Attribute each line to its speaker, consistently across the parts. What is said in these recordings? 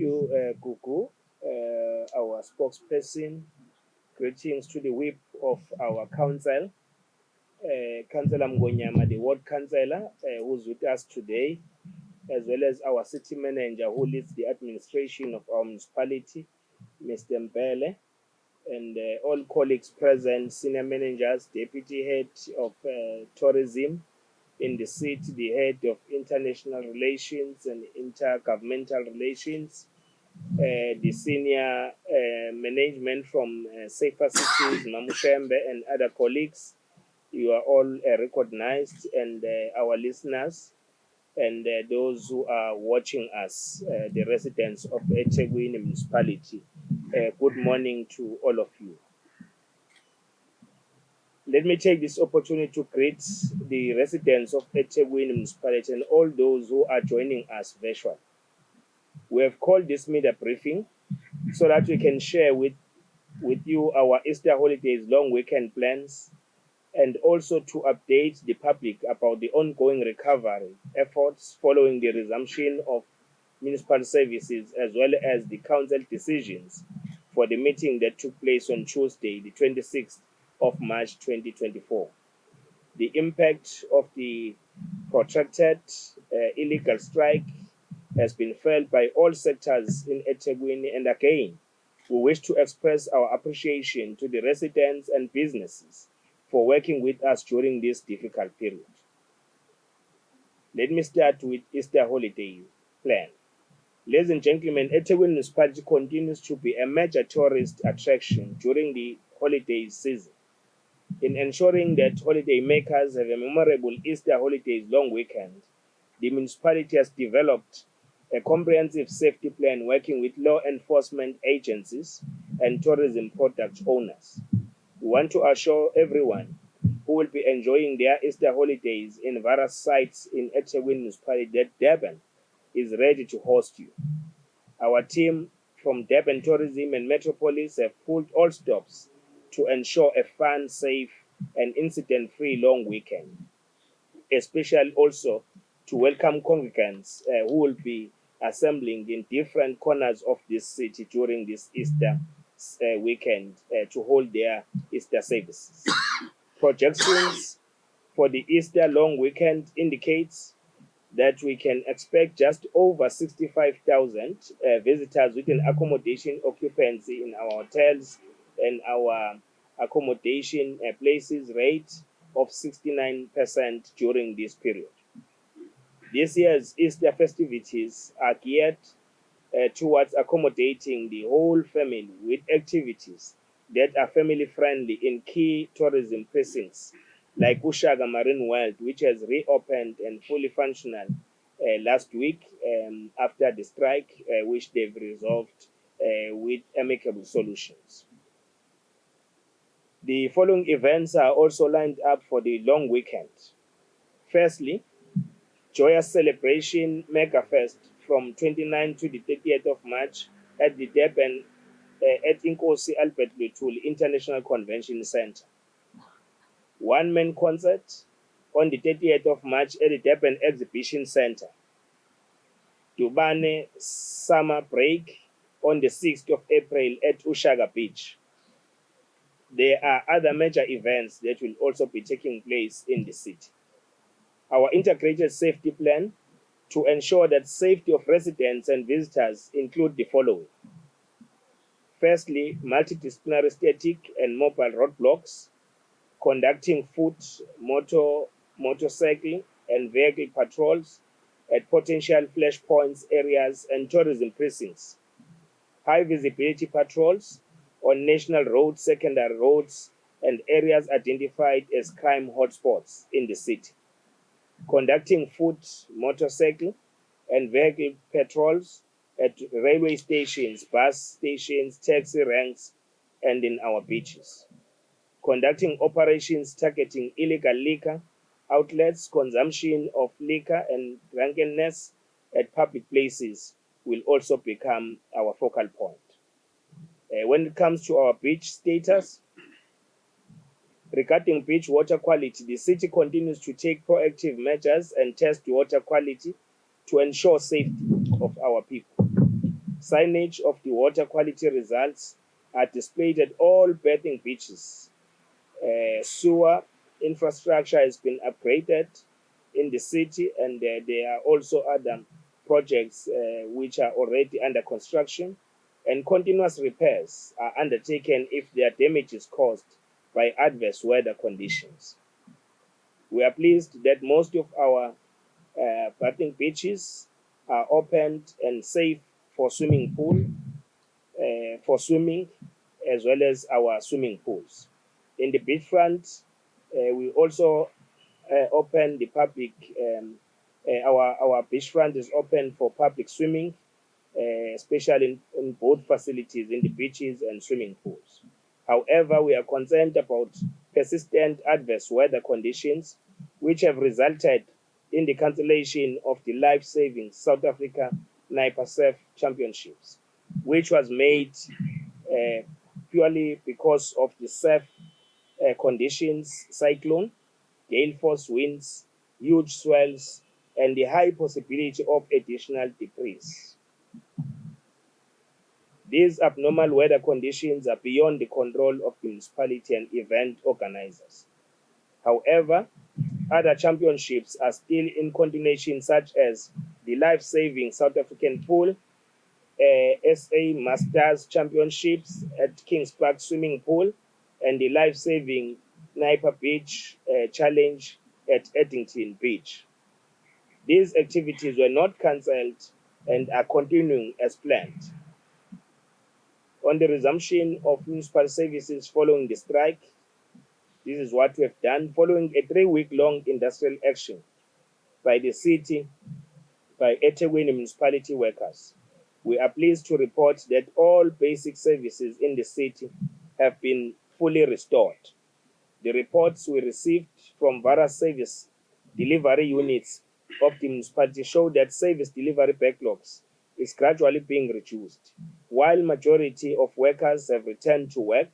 Speaker 1: you, Gugu, our spokesperson. Greetings to the whip of our council, Councillor Mgonyama, the ward councillor, who's with us today, as well as our city manager who leads the administration of our municipality, Mr. Mbele, and all colleagues present, senior managers, deputy head of tourism in the city, the head of international relations and intergovernmental relations, the senior management from Safer Cities, Mamushembe, and other colleagues. You are all recognized, and our listeners, and those who are watching us, the residents of eThekwini municipality. Good morning to all of you. Let me take this opportunity to greet the residents of eThekwini municipality and all those who are joining us virtually. We have called this media briefing so that we can share with you our Easter holidays long weekend plans, and also to update the public about the ongoing recovery efforts following the resumption of municipal services, as well as the council decisions for the meeting that took place on Tuesday, the 26th of March 2024. The impact of the protracted illegal strike has been felt by all sectors in eThekwini, and again, we wish to express our appreciation to the residents and businesses for working with us during this difficult period. Let me start with Easter holiday plan. Ladies and gentlemen, eThekwini municipality continues to be a major tourist attraction during the holiday season. In ensuring that holiday makers have a memorable Easter holidays long weekend, the municipality has developed a comprehensive safety plan working with law enforcement agencies and tourism product owners. We want to assure everyone who will be enjoying their Easter holidays in various sites in eThekwini municipality that Durban is ready to host you. Our team from Durban Tourism and Metropolis have pulled all stops to ensure a fun, safe, and incident-free long weekend, especially also to welcome congregants who will be assembling in different corners of this city during this Easter weekend to hold their Easter services. Projections for the Easter long weekend indicates that we can expect just over 65,000 visitors with an accommodation occupancy in our hotels and our accommodation places rate of 69% during this period. This year's Easter festivities are geared towards accommodating the whole family with activities that are family friendly in key tourism precincts like Ushaga Marine World, which has reopened and fully functional last week after the strike, which they've resolved with amicable solutions. The following events are also lined up for the long weekend. Firstly, Joyous Celebration Mega Fest from 29th to the 30th of March at the Durban at Inkosi Albert Luthuli International Convention Center. One-man concert on the 30th of March at the Durban Exhibition Center. Dubane Summer Break on the 6th of April at Ushaga Beach. There are other major events that will also be taking place in the city. Our integrated safety plan to ensure that safety of residents and visitors include the following. Firstly, multidisciplinary static and mobile roadblocks, conducting foot, motorcycle, and vehicle patrols at potential flash points areas and tourism precincts. High visibility patrols on national roads, secondary roads, and areas identified as crime hotspots in the city. Conducting foot, motorcycle, and vehicle patrols at railway stations, bus stations, taxi ranks, and in our beaches. Conducting operations targeting illegal liquor outlets, consumption of liquor, and drunkenness at public places will also become our focal point. When it comes to our beach status, regarding beach water quality, the city continues to take proactive measures and test water quality to ensure safety of our people. Signage of the water quality results are displayed at all bathing beaches. Sewer infrastructure has been upgraded in the city, and there are also other projects which are already under construction, and continuous repairs are undertaken if there are damages caused by adverse weather conditions. We are pleased that most of our bathing beaches are opened and safe for swimming pool, for swimming, as well as our swimming pools. In the beachfront, we also open the public. Our beachfront is open for public swimming, especially in both facilities, in the beaches and swimming pools. However, we are concerned about persistent adverse weather conditions, which have resulted in the cancellation of the life-saving South Africa Sniper Surf Championships, which was made uh, purely because of the surf conditions, cyclone, gale force winds, huge swells, and the high possibility of additional debris. These abnormal weather conditions are beyond the control of the municipality and event organizers. However, other championships are still in continuation, such as the life-saving South African Pool, SA Masters Championships at Kings Park Swimming Pool, and the life-saving Sniper Beach Challenge at Eddington Beach. These activities were not cancelled and are continuing as planned. On the resumption of municipal services following the strike, this is what we have done. Following a 3-week-long industrial action by the city, by eThekwini municipality workers, we are pleased to report that all basic services in the city have been fully restored. The reports we received from various service delivery units of the municipality show that service delivery backlogs is gradually being reduced. While majority of workers have returned to work,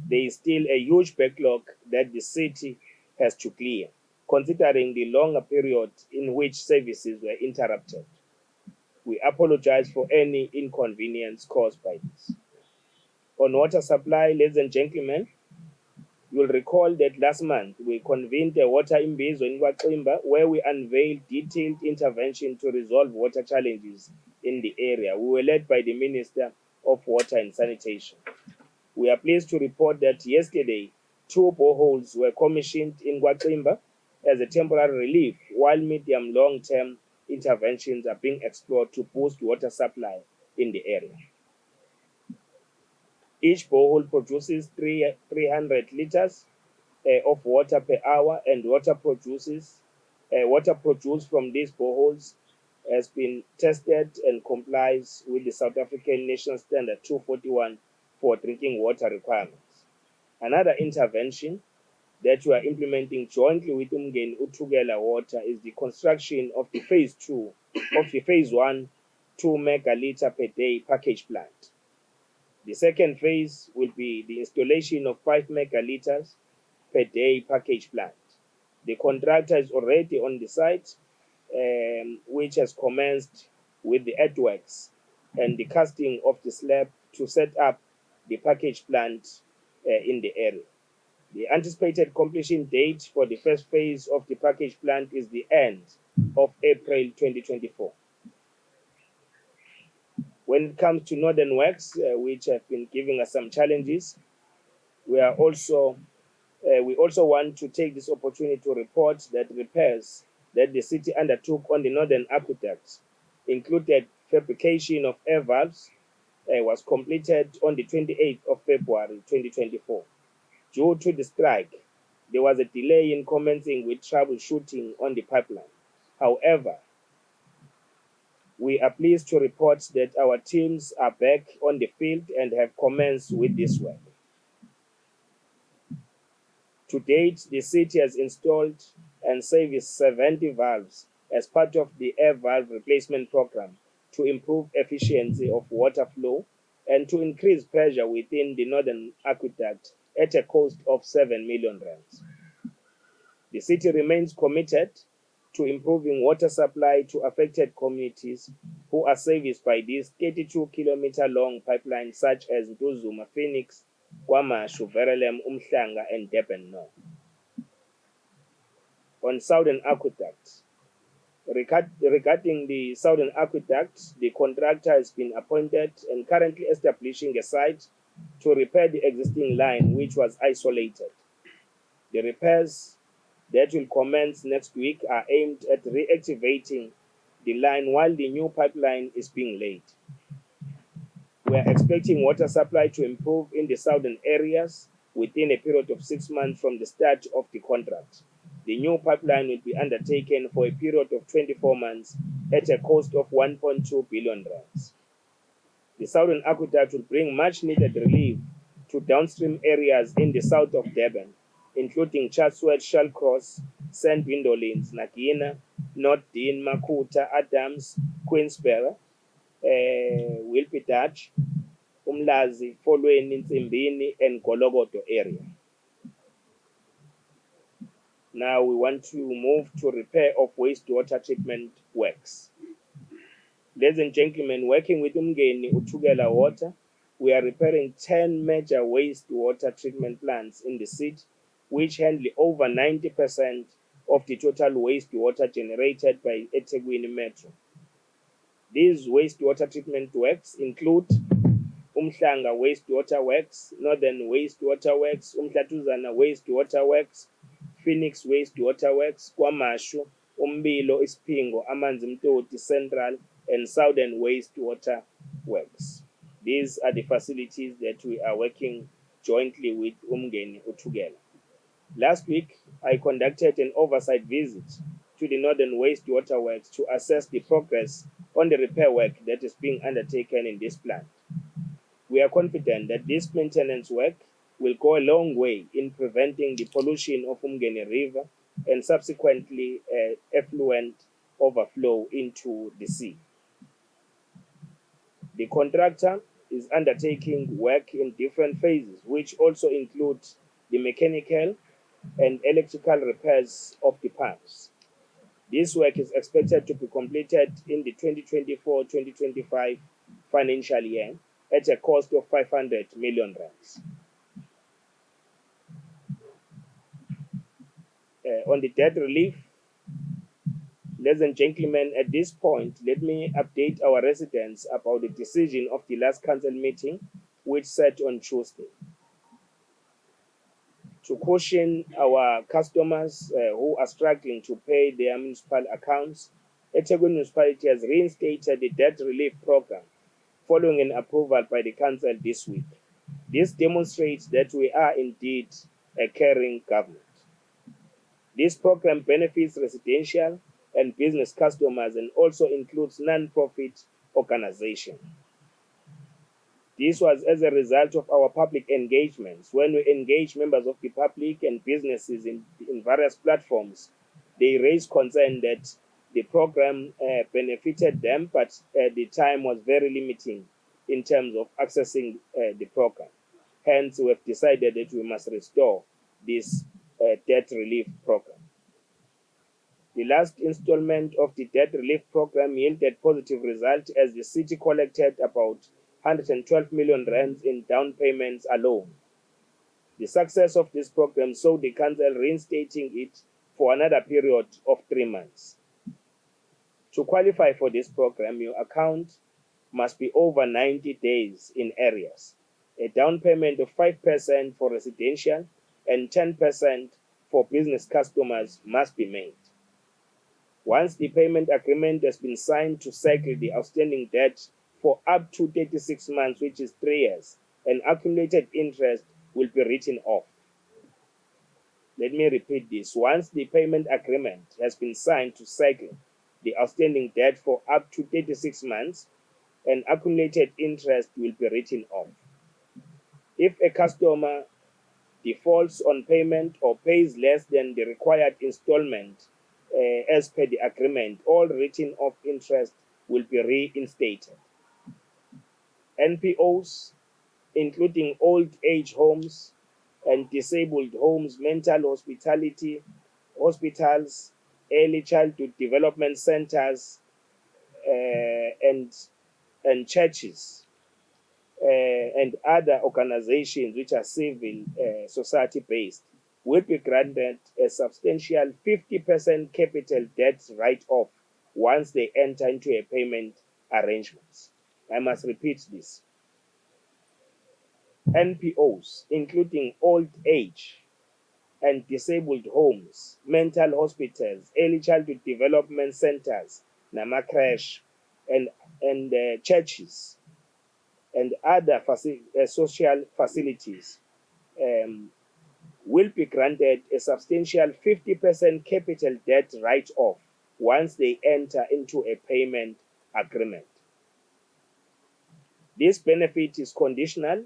Speaker 1: there is still a huge backlog that the city has to clear, considering the longer period in which services were interrupted. We apologize for any inconvenience caused by this. On water supply, ladies and gentlemen, you will recall that last month we convened a water imbizo in KwaXimba where we unveiled detailed intervention to resolve water challenges in the area. We were led by the Minister of Water and Sanitation. We are pleased to report that yesterday 2 boreholes were commissioned in KwaXimba as a temporary relief, while medium long-term interventions are being explored to boost water supply in the area. Each borehole produces 300 liters of water per hour, and water produced from these boreholes has been tested and complies with the South African National Standard 241 for drinking water requirements. Another intervention that we are implementing jointly with Umngeni Uthukela Water is the construction of the phase 1 2 megaliter per day package plant. The second phase will be the installation of 5 megaliters per day package plant. The contractor is already on the site, which has commenced with the earthworks and the casting of the slab to set up the package plant in the area. The anticipated completion date for the first phase of the package plant is the end of April 2024. When it comes to Northern Works, which have been giving us some challenges, we also want to take this opportunity to report that repairs that the city undertook on the Northern Aqueduct included fabrication of air valves, was completed on the 28th of February 2024. Due to the strike, there was a delay in commencing with troubleshooting on the pipeline. However, we are pleased to report that our teams are back on the field and have commenced with this work. To date, the city has installed and serviced 70 valves as part of the air valve replacement program to improve efficiency of water flow and to increase pressure within the Northern Aqueduct at a cost of 7 million rands. The city remains committed to improving water supply to affected communities who are serviced by this 32-kilometer long pipeline such as Ntuzuma, Phoenix, KwaMashu, Verulam, Umhlanga, and Durban North. On Southern Aqueduct, regarding the Southern Aqueduct, the contractor has been appointed and currently establishing a site to repair the existing line which was isolated. The repairs that will commence next week are aimed at reactivating the line while the new pipeline is being laid. We are expecting water supply to improve in the southern areas within a period of 6 months from the start of the contract. The new pipeline will be undertaken for a period of 24 months at a cost of 1.2 billion rands. The Southern Aqueduct will bring much needed relief to downstream areas in the south of Durban, including Chatsworth, Shallcross, St. Windolins, Nagina, North Dean, Makuta, Adams, Queensberry, Wilpy Dutch, Umlazi, Folweni, Ntsimbini, and Gologodo area. Now we want to move to repair of wastewater treatment works. Ladies and gentlemen, working with Umgeni Uthukela Water, we are repairing 10 major wastewater treatment plants in the city, which handle over 90% of the total wastewater generated by eThekwini Metro. These wastewater treatment works include Umhlanga Wastewater Works, Northern Wastewater Works, Umhlatuzana Wastewater Works, Phoenix Wastewater Works, KwaMashu, Umbilo, Isipingo, Amanzi Mtoti Central, and Southern Wastewater Works. These are the facilities that we are working jointly with Umgeni Uthukela. Last week, I conducted an oversight visit to the Northern Wastewater Works to assess the progress on the repair work that is being undertaken in this plant. We are confident that this maintenance work will go a long way in preventing the pollution of Umgeni River and subsequently effluent overflow into the sea. The contractor is undertaking work in different phases, which also include the mechanical and electrical repairs of the pumps. This work is expected to be completed in the 2024-2025 financial year at a cost of 500 million rands. On the debt relief, ladies and gentlemen, at this point, let me update our residents about the decision of the last council meeting, which sat on Tuesday. To caution our customers who are struggling to pay their municipal accounts, eThekwini Municipality has reinstated the debt relief program following an approval by the council this week. This demonstrates that we are indeed a caring government. This program benefits residential and business customers and also includes non-profit organizations. This was as a result of our public engagements. When we engage members of the public and businesses in various platforms, they raised concern that the program benefited them, but the time was very limiting in terms of accessing the program. Hence, we have decided that we must restore this debt relief program. The last installment of the debt relief program yielded positive results as the city collected about 112 million rands in down payments alone. The success of this program saw the council reinstating it for another period of 3 months. To qualify for this program, your account must be over 90 days in arrears. A down payment of 5% for residential and 10% for business customers must be made. Once the payment agreement has been signed to settle the outstanding debt for up to 36 months, which is 3 years, and accumulated interest will be written off. Let me repeat this. Once the payment agreement has been signed to settle the outstanding debt for up to 36 months, and accumulated interest will be written off. If a customer defaults on payment or pays less than the required installment as per the agreement, all written off interest will be reinstated. NPOs, including old age homes and disabled homes, mental hospitality, hospitals, early childhood development centers, and churches and other organizations which are civil society based will be granted a substantial 50% capital debt write-off once they enter into a payment arrangements. I must repeat this. NPOs, including old age and disabled homes, mental hospitals, early childhood development centers, namakresh, and churches, and other social facilities um, will be granted a substantial 50% capital debt write-off once they enter into a payment agreement. This benefit is conditional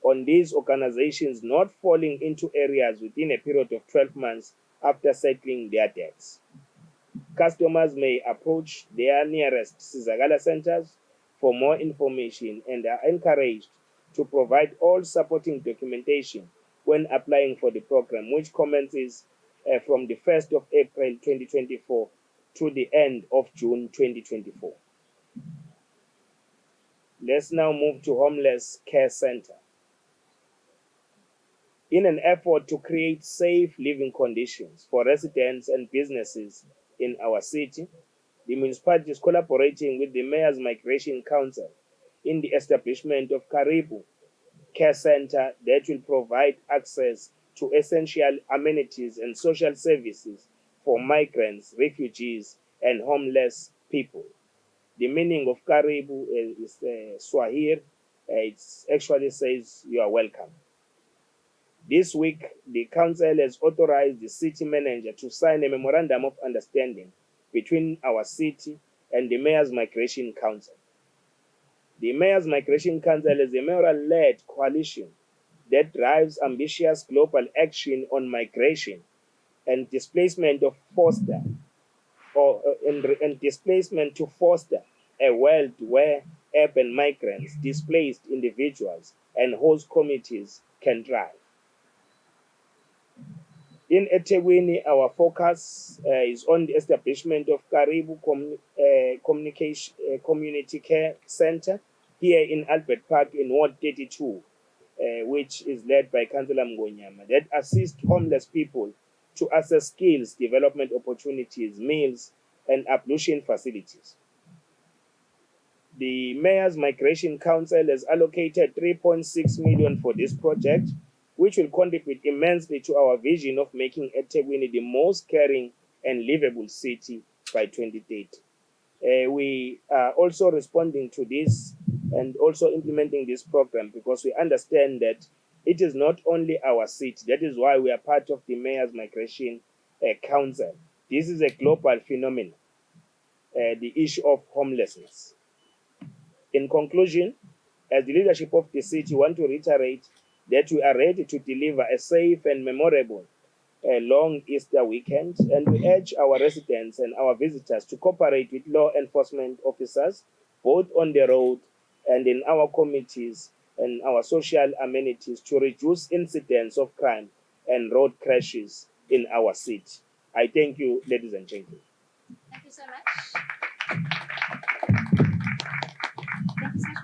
Speaker 1: on these organizations not falling into areas within a period of 12 months after settling their debts. Customers may approach their nearest Sizakala centers for more information and are encouraged to provide all supporting documentation when applying for the program, which commences from the 1st of April 2024 to the end of June 2024. Let's now move to Homeless Care Center. In an effort to create safe living conditions for residents and businesses in our city, the municipality is collaborating with the Mayor's Migration Council in the establishment of Karibu Care Center that will provide access to essential amenities and social services for migrants, refugees, and homeless people. The meaning of Karibu is Swahili. It actually says you are welcome. This week, the council has authorized the city manager to sign a memorandum of understanding between our city and the Mayor's Migration Council. The Mayor's Migration Council is a mayoral-led coalition that drives ambitious global action on migration and displacement of foster and displacement to foster a world where urban migrants, displaced individuals, and host communities can thrive. In eThekwini, our focus is on the establishment of Karibu Community Care Center here in Albert Park in Ward 32, which is led by Councillor Mngonyama, that assists homeless people to access skills, development opportunities, meals, and ablution facilities. The Mayor's Migration Council has allocated 3.6 million for this project, which will contribute immensely to our vision of making eThekwini the most caring and livable city by 2030. We are also responding to this and also implementing this program because we understand that it is not only our city. That is why we are part of the Mayor's Migration Council. This is a global phenomenon, the issue of homelessness. In conclusion, as the leadership of the city, we want to reiterate that we are ready to deliver a safe and memorable long Easter weekend, and we urge our residents and our visitors to cooperate with law enforcement officers, both on the road and in our communities and our social amenities, to reduce incidents of crime and road crashes in our city. I thank you, ladies and gentlemen.
Speaker 2: Thank you so much.